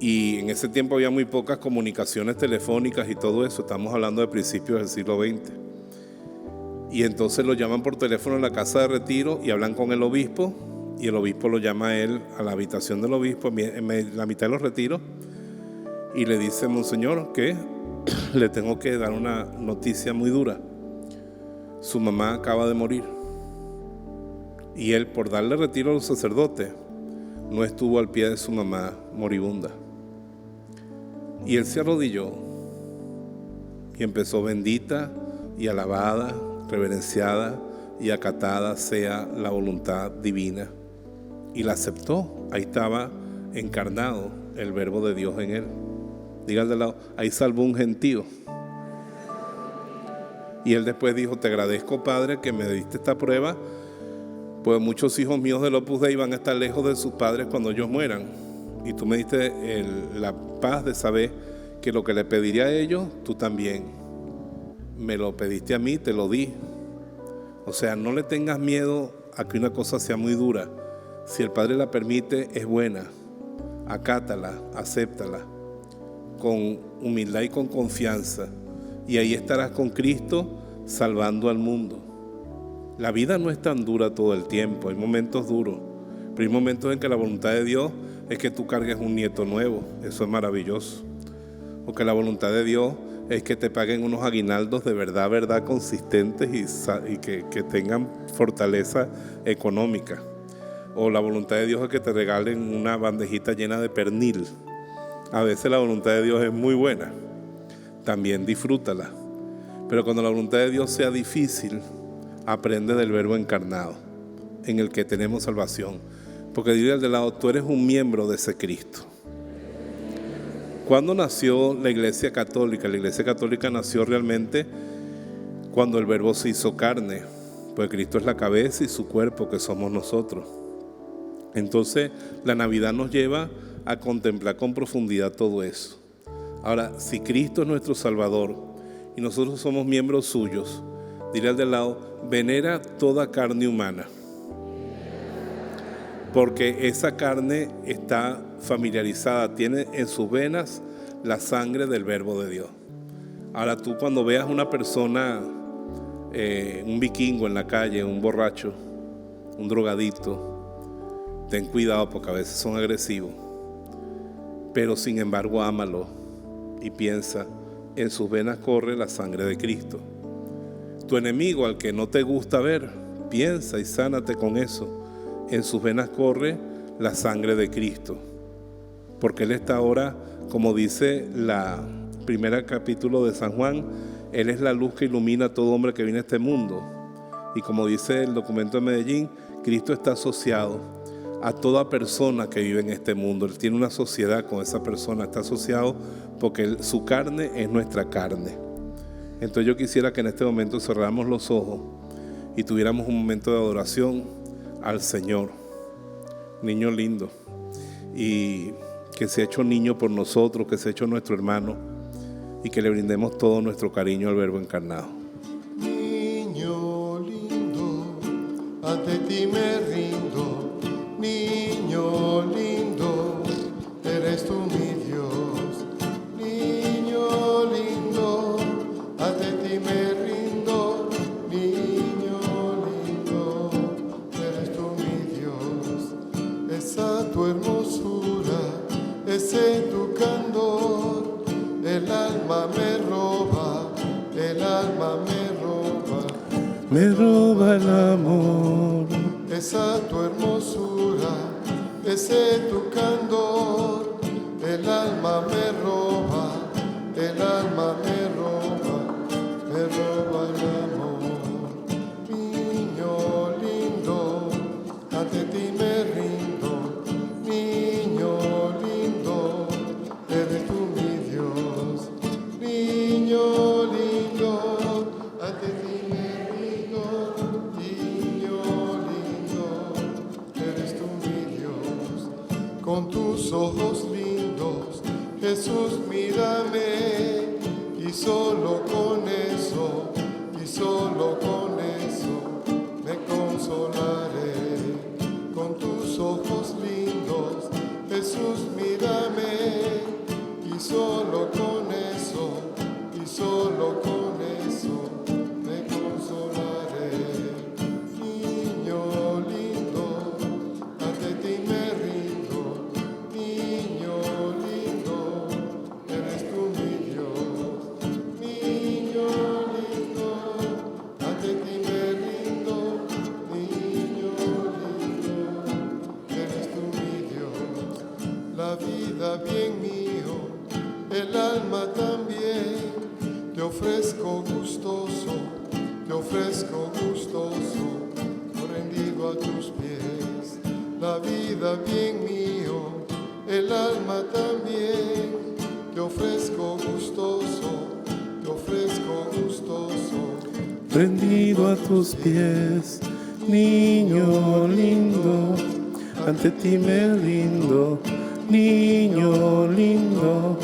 [SPEAKER 1] Y en ese tiempo había muy pocas comunicaciones telefónicas y todo eso. Estamos hablando de principios del siglo XX. Y entonces lo llaman por teléfono a la casa de retiro y hablan con el obispo. Y el obispo lo llama a él a la habitación del obispo en la mitad de los retiros. Y le dice, monseñor, que le tengo que dar una noticia muy dura. Su mamá acaba de morir. Y él, por darle retiro a los sacerdotes, no estuvo al pie de su mamá moribunda. Y él se arrodilló y empezó: bendita y alabada, reverenciada y acatada sea la voluntad divina. Y la aceptó. Ahí estaba encarnado el verbo de Dios en él. Diga al de lado, ahí salvó un gentío. Y él después dijo, te agradezco, Padre, que me diste esta prueba, pues muchos hijos míos del Opus Dei van a estar lejos de sus padres cuando ellos mueran. Y tú me diste la paz de saber que lo que le pediría a ellos, tú también me lo pediste a mí, te lo di. O sea, no le tengas miedo a que una cosa sea muy dura. Si el Padre la permite, es buena. Acátala, acéptala, con humildad y con confianza. Y ahí estarás con Cristo salvando al mundo. La vida no es tan dura todo el tiempo, hay momentos duros, pero hay momentos en que la voluntad de Dios es que tú cargues un nieto nuevo. Eso es maravilloso. O que la voluntad de Dios es que te paguen unos aguinaldos de verdad consistentes y que tengan fortaleza económica. O la voluntad de Dios es que te regalen una bandejita llena de pernil. A veces la voluntad de Dios es muy buena, también disfrútala. Pero cuando la voluntad de Dios sea difícil, aprende del verbo encarnado, en el que tenemos salvación. Porque dile al de lado, tú eres un miembro de ese Cristo. ¿Cuándo nació la Iglesia Católica? La Iglesia Católica nació realmente cuando el verbo se hizo carne, pues Cristo es la cabeza y su cuerpo, que somos nosotros. Entonces la Navidad nos lleva a contemplar con profundidad todo eso. Ahora, si Cristo es nuestro Salvador y nosotros somos miembros suyos, dile al de lado, venera toda carne humana, porque esa carne está familiarizada, tiene en sus venas la sangre del verbo de Dios. Ahora tú, cuando veas una persona, un vikingo en la calle, un borracho, un drogadicto, ten cuidado porque a veces son agresivos, pero sin embargo ámalo y piensa, en sus venas corre la sangre de Cristo. Tu enemigo, al que no te gusta ver, piensa y sánate con eso. En sus venas corre la sangre de Cristo, porque Él está ahora, como dice la primera capítulo de San Juan, Él es la luz que ilumina a todo hombre que viene a este mundo. Y como dice el documento de Medellín, Cristo está asociado a toda persona que vive en este mundo. Él tiene una sociedad con esa persona, está asociado porque su carne es nuestra carne. Entonces yo quisiera que en este momento cerráramos los ojos y tuviéramos un momento de adoración al Señor. Niño lindo. y que se ha hecho niño por nosotros, que se ha hecho nuestro hermano, y que le brindemos todo nuestro cariño al Verbo encarnado.
[SPEAKER 2] Niño lindo, ante ti me rindo. Niño lindo, eres tú mi Dios. Niño lindo, ante ti me rindo. Niño lindo, eres tú mi Dios. Esa tu hermosura, ese tu candor, el alma me roba, el alma me roba el amor. Esa tu hermosura, ese tu candor, el alma me roba, el alma me roba el amor. Niño lindo, ante ti me rindo. Niño lindo, eres tú mi Dios. Niño lindo, ante ti me rindo. Niño lindo, eres tú mi Dios. Con tus ojos lindos, Jesús, mírame, y solo con eso, me consolaré. Con tus ojos lindos, Jesús, mírame, y solo con eso, me consolaré. Niño lindo, ante ti me rindo. Niño lindo, eres tú mi Dios. Niño lindo, ante ti me rindo. Niño lindo, eres tú mi Dios. La vida bien mío, el alma también, te ofrezco gustoso, rendido a tus pies. La vida bien mío, el alma también, te ofrezco gustoso,
[SPEAKER 1] Rendido a tus pies, niño lindo, ante ti me rindo. Niño lindo,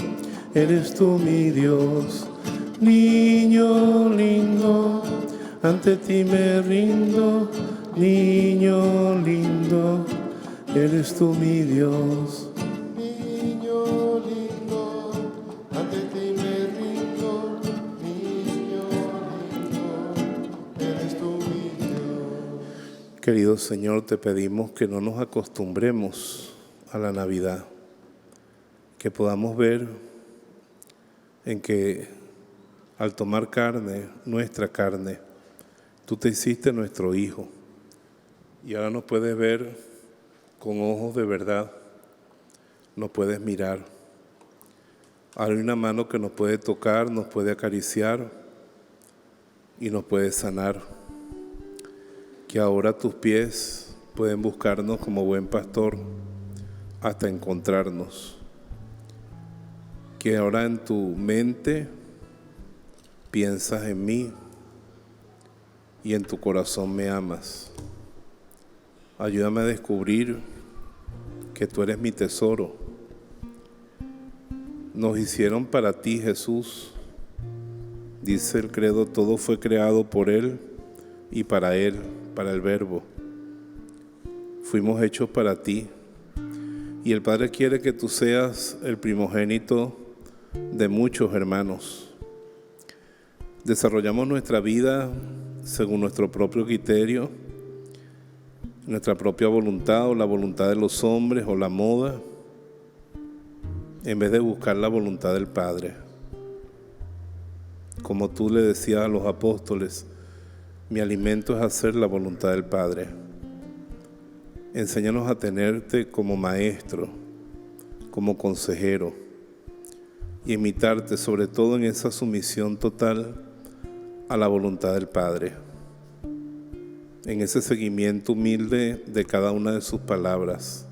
[SPEAKER 1] eres tú mi Dios. Niño lindo, ante ti me rindo. Niño lindo, eres tú mi Dios.
[SPEAKER 2] Niño lindo, ante ti me rindo. Niño lindo, eres tú mi Dios.
[SPEAKER 1] Querido Señor, te pedimos que no nos acostumbremos a la Navidad, que podamos ver en que al tomar carne, nuestra carne, tú te hiciste nuestro Hijo y ahora nos puedes ver con ojos de verdad, nos puedes mirar. Hay una mano que nos puede tocar, nos puede acariciar y nos puede sanar. Que ahora tus pies pueden buscarnos como buen pastor hasta encontrarnos. Que ahora en tu mente piensas en mí y en tu corazón me amas. Ayúdame a descubrir que tú eres mi tesoro. Nos hicieron para ti, Jesús. Dice el credo, todo fue creado por Él y para Él, para el Verbo. Fuimos hechos para ti. Y el Padre quiere que tú seas el primogénito de muchos hermanos. Desarrollamos nuestra vida según nuestro propio criterio, nuestra propia voluntad o la voluntad de los hombres o la moda, en vez de buscar la voluntad del Padre. Como tú le decías a los apóstoles, mi alimento es hacer la voluntad del Padre. Enséñanos a tenerte como maestro, como consejero, y imitarte sobre todo en esa sumisión total a la voluntad del Padre, en ese seguimiento humilde de cada una de sus palabras,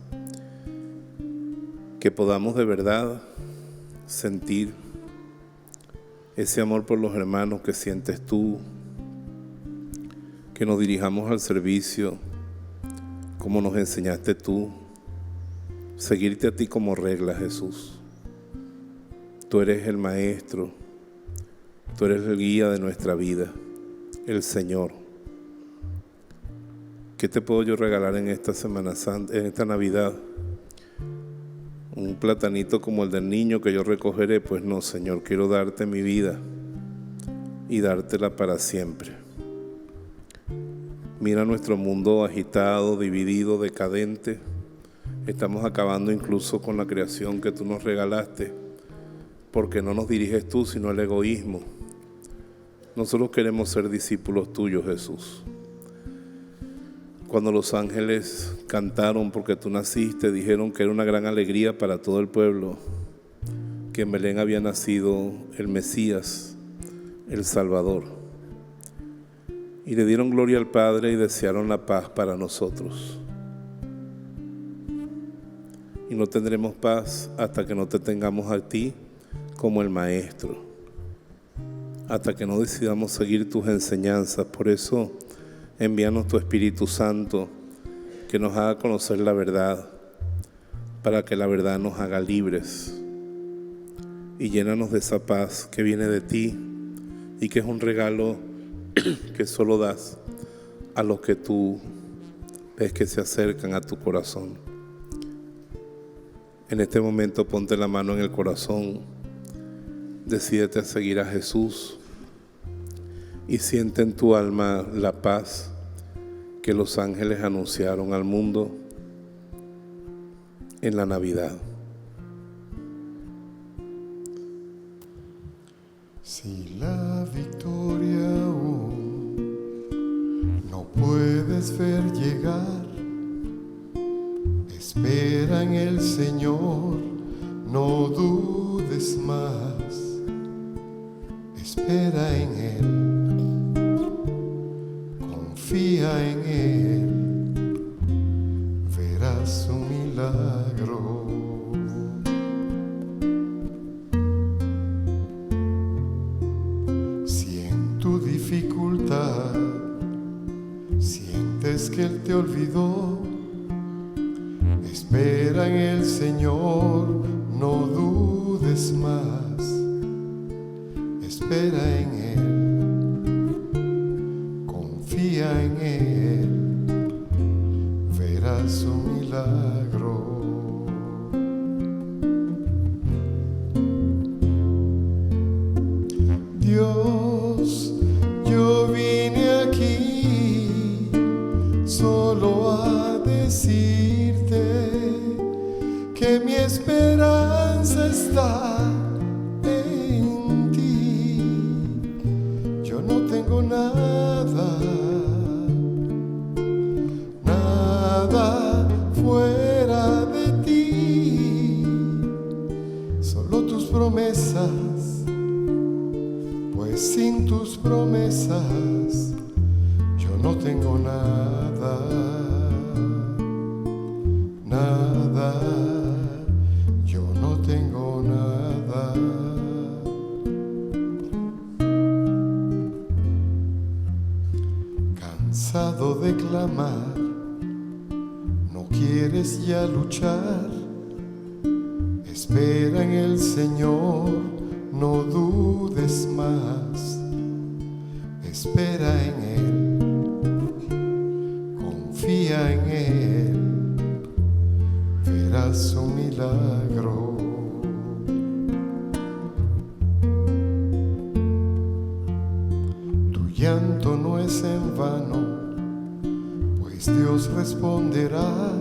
[SPEAKER 1] que podamos de verdad sentir ese amor por los hermanos que sientes tú, que nos dirijamos al servicio como nos enseñaste tú, seguirte a ti como regla, Jesús. Tú eres el Maestro, tú eres el guía de nuestra vida, el Señor. ¿Qué te puedo yo regalar en esta Semana Santa, en esta Navidad? ¿Un platanito como el del niño que yo recogeré? Pues no, Señor, quiero darte mi vida y dártela para siempre. Mira nuestro mundo agitado, dividido, decadente. Estamos acabando incluso con la creación que tú nos regalaste, porque no nos diriges tú, sino el egoísmo. Nosotros queremos ser discípulos tuyos, Jesús. Cuando los ángeles cantaron porque tú naciste, dijeron que era una gran alegría para todo el pueblo, que en Belén había nacido el Mesías, el Salvador. Y le dieron gloria al Padre y desearon la paz para nosotros. Y no tendremos paz hasta que no te tengamos a ti como el Maestro, hasta que no decidamos seguir tus enseñanzas. Por eso, envíanos tu Espíritu Santo, que nos haga conocer la verdad, para que la verdad nos haga libres. Y llénanos de esa paz que viene de ti y que es un regalo que solo das a los que tú ves que se acercan a tu corazón. En este momento ponte la mano en el corazón, decídete a seguir a Jesús y siente en tu alma la paz que los ángeles anunciaron al mundo en la Navidad.
[SPEAKER 2] Si la victoria aún no puedes ver llegar, espera en el Señor, no dudes más. Espera en Él, confía en Él, verás un milagro. Si en tu dificultad sientes que Él te olvidó, espera en el Señor, no dudes más. Espera en Él, confía en Él, verás un milagro. Dios, yo vine aquí solo a decirte que mi esperanza está en ti. Yo no tengo nada, nada fuera de ti, solo tus promesas, pues sin tus promesas yo no tengo nada, nada, yo no tengo nada. Cansado de clamar, no quieres ya luchar, espera en el Señor, no dudes más. Espera en Él, confía en Él, verás un milagro. Tu llanto no es en vano, pues Dios responderá.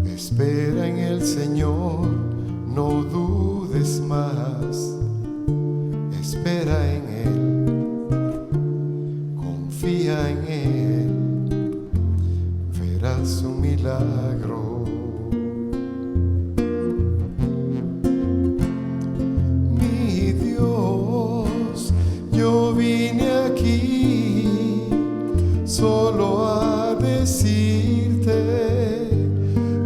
[SPEAKER 2] Espera en el Señor, no dudes más. Espera en Él, confía en Él, verás un milagro. Mi Dios, yo vine aquí solo a decirte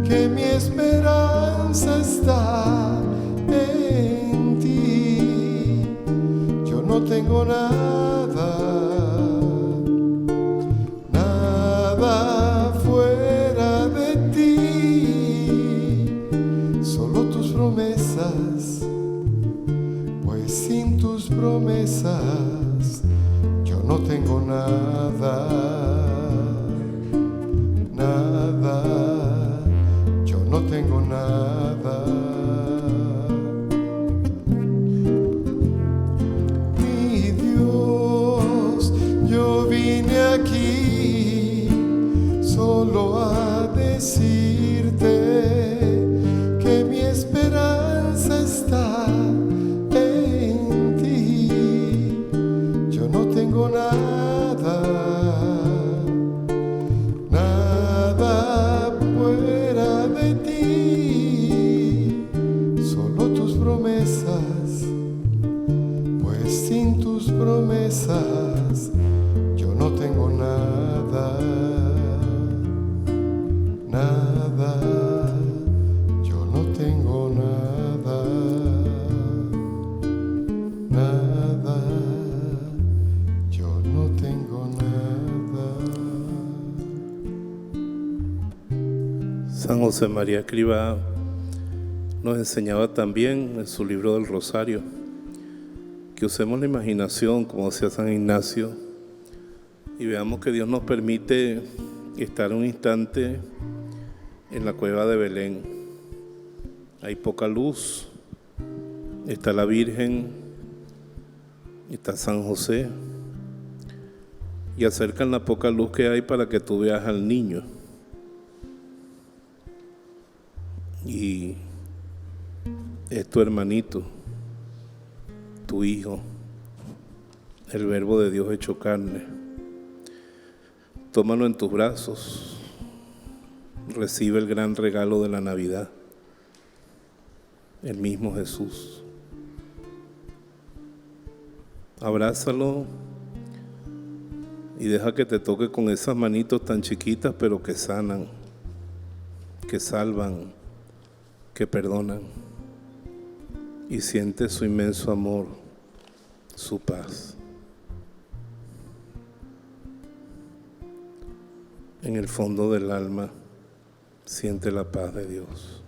[SPEAKER 2] que mi esperanza está en ti. Yo no tengo nada, nada fuera de ti, nada, nada, yo no tengo nada. Mi Dios, yo vine aquí solo a decirte que mi esperanza está en ti. Yo no tengo nada, nada fuera de ti, solo tus promesas, pues sin tus promesas yo no tengo nada, nada, yo no tengo nada, nada, yo no tengo nada.
[SPEAKER 1] San José María Escrivá nos enseñaba también en su libro del Rosario que usemos la imaginación, como decía San Ignacio, y veamos que Dios nos permite estar un instante en la cueva de Belén. Hay poca luz, está la Virgen, está San José, y acercan la poca luz que hay para que tú veas al niño. Y es tu hermanito, tu hijo, el Verbo de Dios hecho carne. Tómalo en tus brazos, recibe el gran regalo de la Navidad, el mismo Jesús. Abrázalo y deja que te toque con esas manitos tan chiquitas pero que sanan, que salvan, que perdonan, y siente su inmenso amor, su paz. En el fondo del alma siente la paz de Dios.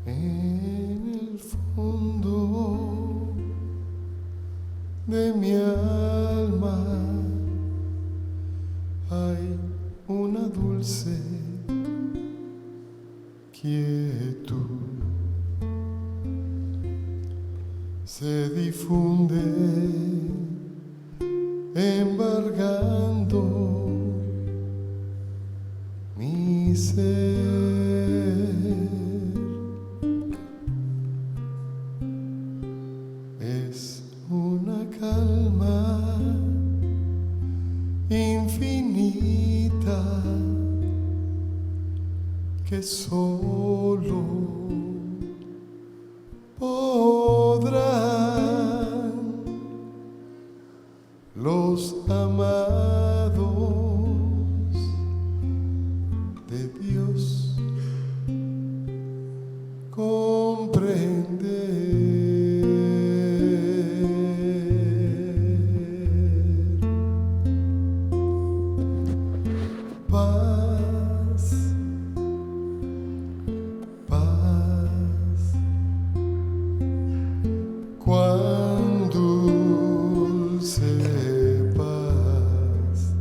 [SPEAKER 2] En el fondo de mi alma hay una dulce quietud, se difunde embargando mi ser. Es una calma infinita que solo podrán los amados de Dios comprender. Paz, paz, cuán dulce paz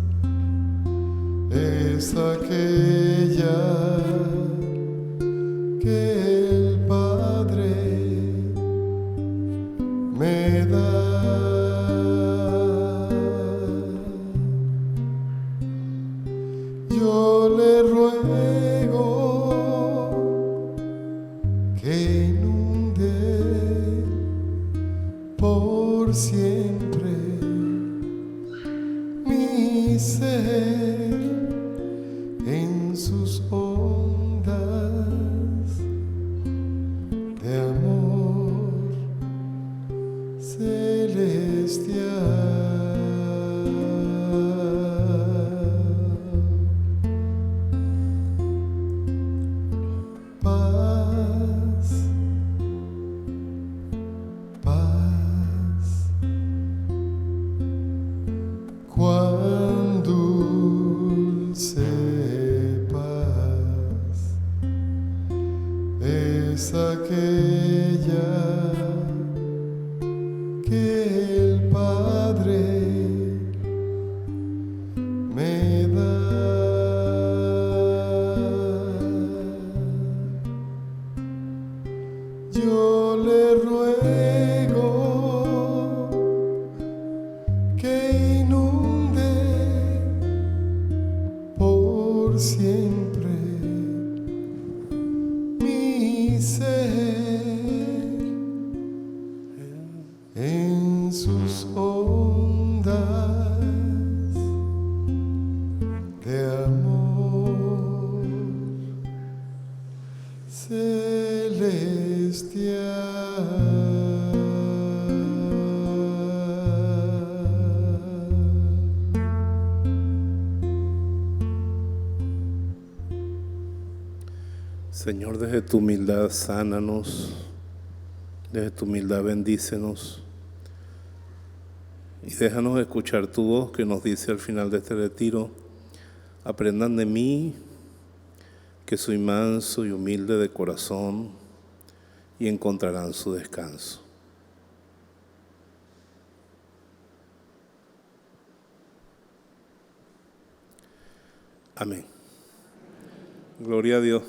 [SPEAKER 2] que inunde por siempre mi ser en sus ondas de amor celestial.
[SPEAKER 1] Señor, desde tu humildad sánanos, desde tu humildad bendícenos y déjanos escuchar tu voz que nos dice al final de este retiro: aprendan de mí, que soy manso y humilde de corazón, y encontrarán su descanso. Amén. Gloria a Dios.